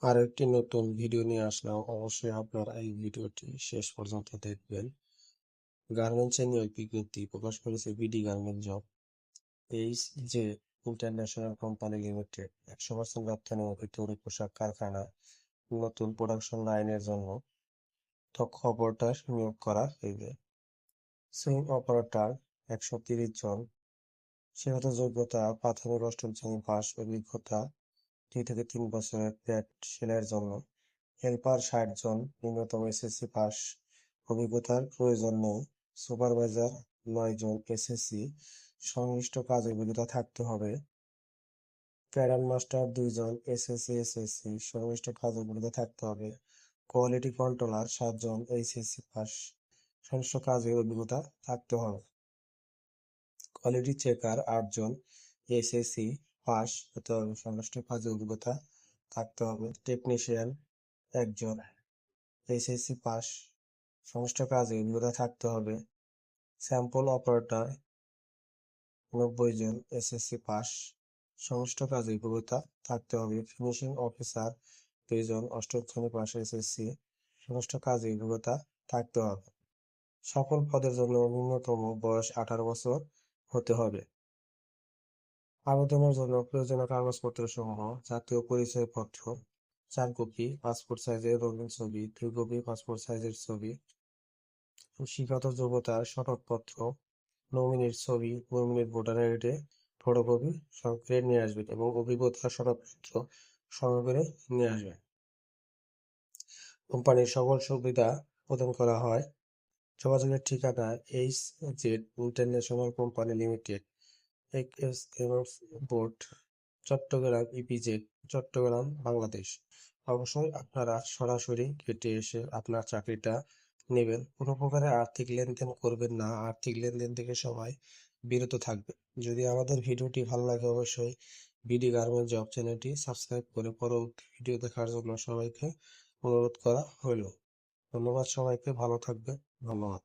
আর একটি নতুন ভিডিও নিয়ে আসলাম। অবশ্যই আপনারা এই ভিডিওটি শেষ পর্যন্ত দেখবেন। গার্মেন্টসে নিয়োগ বিজ্ঞপ্তি প্রকাশ করেছে বিডি গার্মেন্ট জব। এই যে ইন্টারন্যাশনাল কোম্পানি লিমিটেড 100% রপ্তানিমুখী তৈরি পোশাক কারখানা নতুন প্রোডাকশন লাইনের জন্য দক্ষ অপারেটর নিয়োগ করা হইবে। সুইং অপারেটর 130 জন। শিক্ষাগত যোগ্যতা প্রাথমিক অষ্টম শ্রেণী পাস, অভিজ্ঞতা 2 থেকে 3 বছরের ট্রেড সেলাইয়ের জন্য। হেল্পার 60 জন, ন্যূনতম এসএসসি পাস, অভিজ্ঞতার প্রয়োজন নেই। সুপারভাইজার 9 জন, এসএসসি, সংশ্লিষ্ট কাজের অভিজ্ঞতা থাকতে হবে। প্যারান মাস্টার 2 জন, এসএসসি, সংশ্লিষ্ট কাজের অভিজ্ঞতা থাকতে হবে। কোয়ালিটি কন্ট্রোলার 7 জন, এইচএসসি পাস, সংশ্লিষ্ট কাজের অভিজ্ঞতা থাকতে হবে। কোয়ালিটি চেকার 8 জন, এসএসসি পাস হতে হবে, সংশ্লিষ্ট কাজের অভিজ্ঞতা থাকতে হবে। টেকনিশিয়ান 1 জন, এইচএসসি পাস, সংশ্লিষ্ট কাজে অভিজ্ঞতা থাকতে হবে। স্যাম্পল অপারেটর 90 জন, এসএসসি পাস, সংশ্লিষ্ট কাজে অভিজ্ঞতা থাকতে হবে। ফিনিশিং অফিসার 2 জন, অষ্টম শ্রেণী পাস, এসএসসি, সংশ্লিষ্ট কাজে অভিজ্ঞতা থাকতে হবে। সকল পদের জন্য ন্যূনতম বয়স 18 বছর হতে হবে। আবেদনের জন্য প্রয়োজনীয় কাগজপত্র সমূহ: জাতীয় পরিচয়পত্র 4 কপি, পাসপোর্ট সাইজের রঙিন ছবি 2 কপি, পাসপোর্ট সাইজের ছবি, শিক্ষাগত যোগ্যতার সনদপত্র, নমিনির ছবি, নমিনির ভোটার আইডি ফটোকপি সংগ্রহ করে নিয়ে আসবেন এবং অভিজ্ঞতার সনদপত্র সংগ্রহ করে নিয়ে আসবেন। কোম্পানির সকল সুবিধা প্রদান করা হয়। যোগাযোগের ঠিকানা: H Z international company limited, X board, Chittagong, EPZ, Chittagong, Bangladesh. অবশ্যই আপনারা সরাসরি কেটে এসে আপনার চাকরিটা নেবেন। কোনো প্রকারের আর্থিক লেনদেন করবেন না। আর্থিক লেনদেন থেকে সবাই বিরত থাকবে। যদি আমাদের ভিডিওটি ভালো লাগে অবশ্যই বিডি গার্মেন্ট জব চ্যানেলটি সাবস্ক্রাইব করে পরবর্তী ভিডিও দেখার জন্য সবাইকে অনুরোধ করা হলো। ধন্যবাদ সবাইকে, ভালো থাকবে। ধন্যবাদ।